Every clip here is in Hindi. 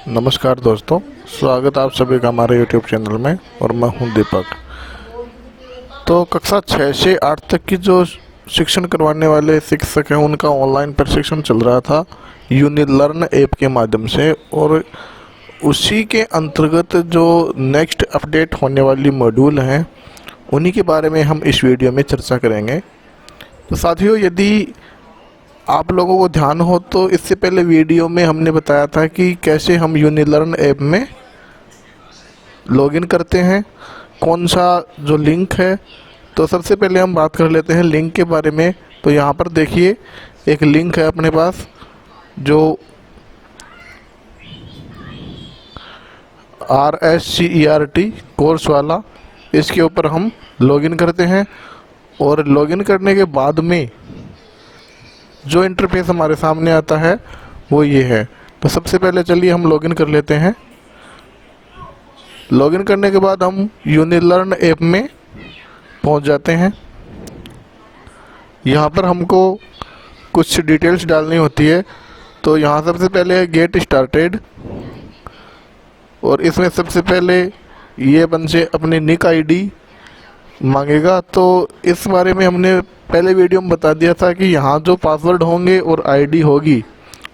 नमस्कार दोस्तों, स्वागत आप सभी का हमारे YouTube चैनल में। और मैं हूं दीपक। तो कक्षा 6 से 8 तक की जो शिक्षण करवाने वाले शिक्षक हैं उनका ऑनलाइन प्रशिक्षण चल रहा था यूनिलर्न ऐप के माध्यम से, और उसी के अंतर्गत जो नेक्स्ट अपडेट होने वाली मॉड्यूल हैं उन्हीं के बारे में हम इस वीडियो में चर्चा करेंगे। तो साथियों, यदि आप लोगों को ध्यान हो तो इससे पहले वीडियो में हमने बताया था कि कैसे हम यूनिलर्न ऐप में लॉगिन करते हैं, कौन सा जो लिंक है। तो सबसे पहले हम बात कर लेते हैं लिंक के बारे में। तो यहाँ पर देखिए एक लिंक है अपने पास जो RSCERT कोर्स वाला, इसके ऊपर हम लॉगिन करते हैं। और लॉगिन करने के बाद में जो इंटरफेस हमारे सामने आता है वो ये है। तो सबसे पहले चलिए हम लॉगिन कर लेते हैं। लॉगिन करने के बाद हम यूनिलर्न ऐप में पहुंच जाते हैं। यहाँ पर हमको कुछ डिटेल्स डालनी होती है। तो यहाँ सबसे पहले है गेट स्टार्टेड, और इसमें सबसे पहले ये अपन से अपनी निक आईडी मांगेगा। तो इस बारे में हमने पहले वीडियो में बता दिया था कि यहाँ जो पासवर्ड होंगे और आईडी होगी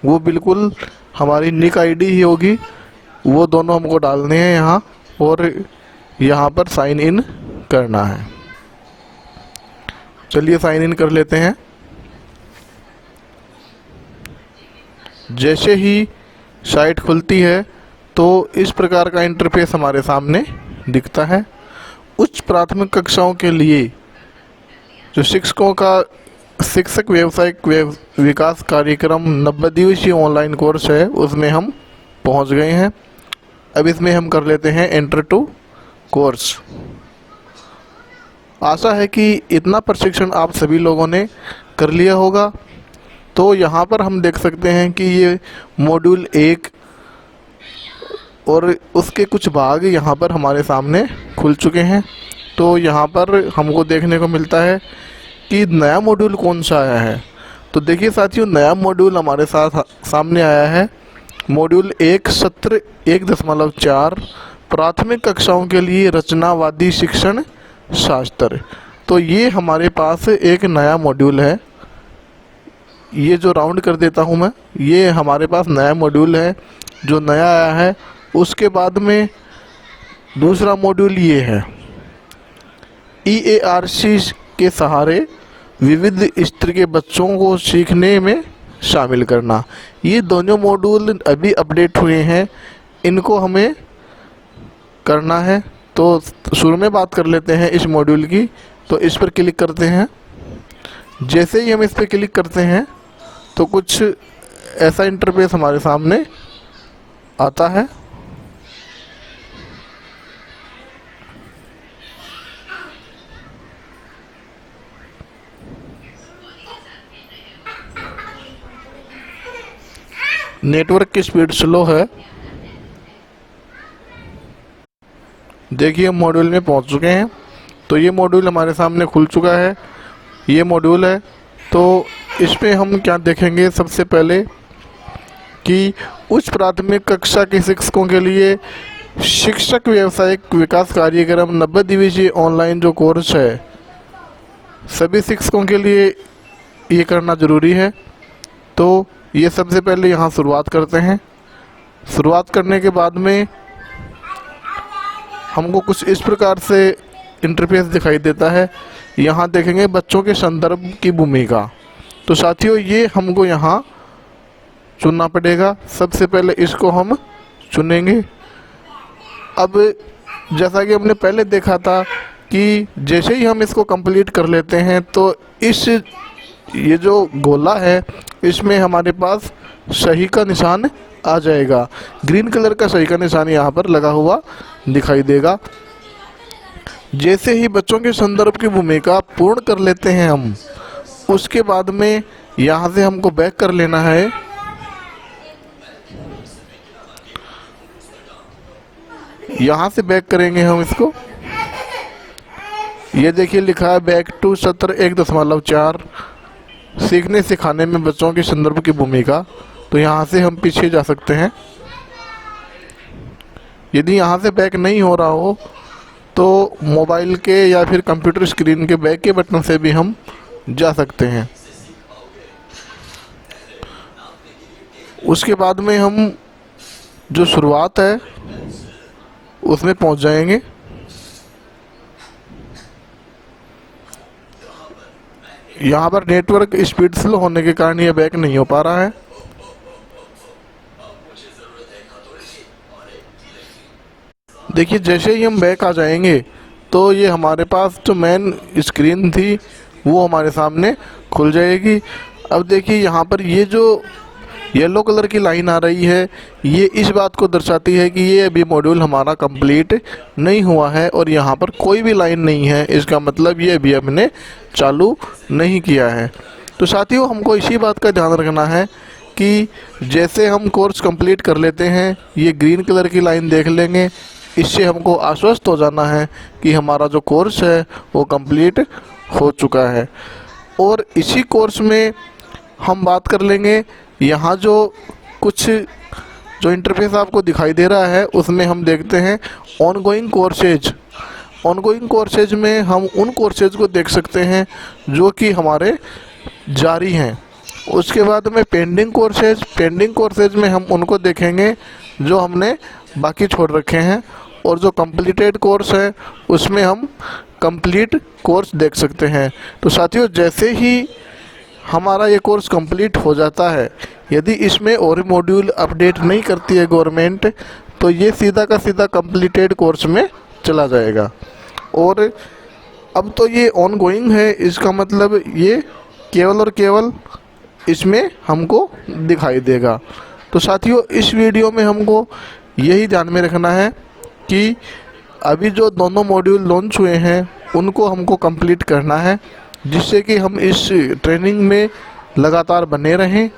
वो बिल्कुल हमारी निक आईडी ही होगी, वो दोनों हमको डालने हैं यहाँ, और यहाँ पर साइन इन करना है। चलिए साइन इन कर लेते हैं। जैसे ही साइट खुलती है तो इस प्रकार का इंटरफेस हमारे सामने दिखता है। उच्च प्राथमिक कक्षाओं के लिए जो शिक्षकों का शिक्षक व्यावसायिक विकास कार्यक्रम 90 दिवसीय ऑनलाइन कोर्स है उसमें हम पहुंच गए हैं। अब इसमें हम कर लेते हैं एंटर टू कोर्स। आशा है कि इतना प्रशिक्षण आप सभी लोगों ने कर लिया होगा। तो यहाँ पर हम देख सकते हैं कि ये मॉड्यूल 1 और उसके कुछ भाग यहाँ पर हमारे सामने खुल चुके हैं। तो यहाँ पर हमको देखने को मिलता है कि नया मॉड्यूल कौन सा आया है। तो देखिए साथियों, नया मॉड्यूल हमारे साथ सामने आया है मॉड्यूल 1 सत्र 1.4 प्राथमिक कक्षाओं के लिए रचनावादी शिक्षण शास्त्र। तो ये हमारे पास एक नया मॉड्यूल है। ये जो राउंड कर देता हूँ मैं, ये हमारे पास नया मॉड्यूल है जो नया आया है। उसके बाद में दूसरा मॉड्यूल ये है EARC के सहारे विविध स्तर के बच्चों को सीखने में शामिल करना। ये दोनों मॉड्यूल अभी अपडेट हुए हैं, इनको हमें करना है। तो शुरू में बात कर लेते हैं इस मॉड्यूल की। तो इस पर क्लिक करते हैं। जैसे ही हम इस पर क्लिक करते हैं तो कुछ ऐसा इंटरफेस हमारे सामने आता है। नेटवर्क की स्पीड स्लो है। देखिए हम मॉड्यूल में पहुंच चुके हैं। तो ये मॉड्यूल हमारे सामने खुल चुका है। ये मॉड्यूल है। तो इस पे हम क्या देखेंगे, सबसे पहले कि उच्च प्राथमिक कक्षा के शिक्षकों के लिए शिक्षक व्यावसायिक विकास कार्यक्रम 90 दिवसीय ऑनलाइन जो कोर्स है सभी शिक्षकों के लिए ये करना ज़रूरी है। तो ये सबसे पहले यहाँ शुरुआत करते हैं। शुरुआत करने के बाद में हमको कुछ इस प्रकार से इंटरफेस दिखाई देता है। यहाँ देखेंगे बच्चों के संदर्भ की भूमिका। तो साथियों, ये हमको यहाँ चुनना पड़ेगा। सबसे पहले इसको हम चुनेंगे। अब जैसा कि हमने पहले देखा था कि जैसे ही हम इसको कंप्लीट कर लेते हैं तो ये जो गोला है इसमें हमारे पास सही का निशान आ जाएगा। ग्रीन कलर का सही का निशान यहाँ पर लगा हुआ दिखाई देगा। जैसे ही बच्चों के संदर्भ की भूमिका पूर्ण कर लेते हैं हम, उसके बाद में यहाँ से हमको बैक कर लेना है। यहाँ से बैक करेंगे हम इसको। ये देखिए लिखा है बैक टू सत्र 1.4 सीखने सिखाने में बच्चों के संदर्भ की भूमिका। तो यहाँ से हम पीछे जा सकते हैं। यदि यहाँ से बैक नहीं हो रहा हो तो मोबाइल के या फिर कंप्यूटर स्क्रीन के बैक के बटन से भी हम जा सकते हैं। उसके बाद में हम जो शुरुआत है उसमें पहुंच जाएंगे। यहाँ पर नेटवर्क स्पीड स्लो होने के कारण ये बैक नहीं हो पा रहा है। देखिए जैसे ही हम बैक आ जाएंगे तो ये हमारे पास जो मेन स्क्रीन थी वो हमारे सामने खुल जाएगी। अब देखिए यहाँ पर ये जो येलो कलर की लाइन आ रही है ये इस बात को दर्शाती है कि ये अभी मॉड्यूल हमारा कंप्लीट नहीं हुआ है और यहाँ पर कोई भी लाइन नहीं है। इसका मतलब ये अभी हमने चालू नहीं किया है। तो साथियों हमको इसी बात का ध्यान रखना है कि जैसे हम कोर्स कंप्लीट कर लेते हैं ये ग्रीन कलर की लाइन देख लेंगे, इससे हमको आश्वस्त हो जाना है कि हमारा जो कोर्स है वो कंप्लीट हो चुका है। और इसी कोर्स में हम बात कर लेंगे, यहाँ जो कुछ जो इंटरफेस आपको दिखाई दे रहा है उसमें हम देखते हैं ऑनगोइंग कोर्सेज। ऑनगोइंग कोर्सेज में हम उन कोर्सेज को देख सकते हैं जो कि हमारे जारी हैं। उसके बाद में पेंडिंग कोर्सेज में हम उनको देखेंगे जो हमने बाकी छोड़ रखे हैं। और जो कंप्लीटेड कोर्स है उसमें हम कंप्लीट कोर्स देख सकते हैं। तो साथियों जैसे ही हमारा ये कोर्स कंप्लीट हो जाता है, यदि इसमें और मॉड्यूल अपडेट नहीं करती है गवर्नमेंट तो ये सीधा का सीधा कंप्लीटेड कोर्स में चला जाएगा। और अब तो ये ऑनगोइंग है, इसका मतलब ये केवल और केवल इसमें हमको दिखाई देगा। तो साथियों इस वीडियो में हमको यही ध्यान में रखना है कि अभी जो दोनों मॉड्यूल लॉन्च हुए हैं उनको हमको कंप्लीट करना है, जिससे कि हम इस ट्रेनिंग में लगातार बने रहें।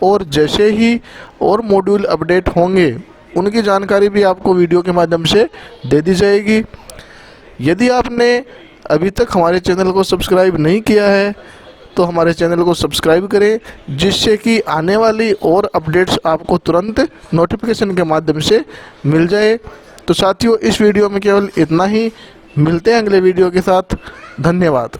और जैसे ही और मॉड्यूल अपडेट होंगे उनकी जानकारी भी आपको वीडियो के माध्यम से दे दी जाएगी। यदि आपने अभी तक हमारे चैनल को सब्सक्राइब नहीं किया है तो हमारे चैनल को सब्सक्राइब करें, जिससे कि आने वाली और अपडेट्स आपको तुरंत नोटिफिकेशन के माध्यम से मिल जाए। तो साथियों इस वीडियो में केवल इतना ही, मिलते हैं अगले वीडियो के साथ। धन्यवाद।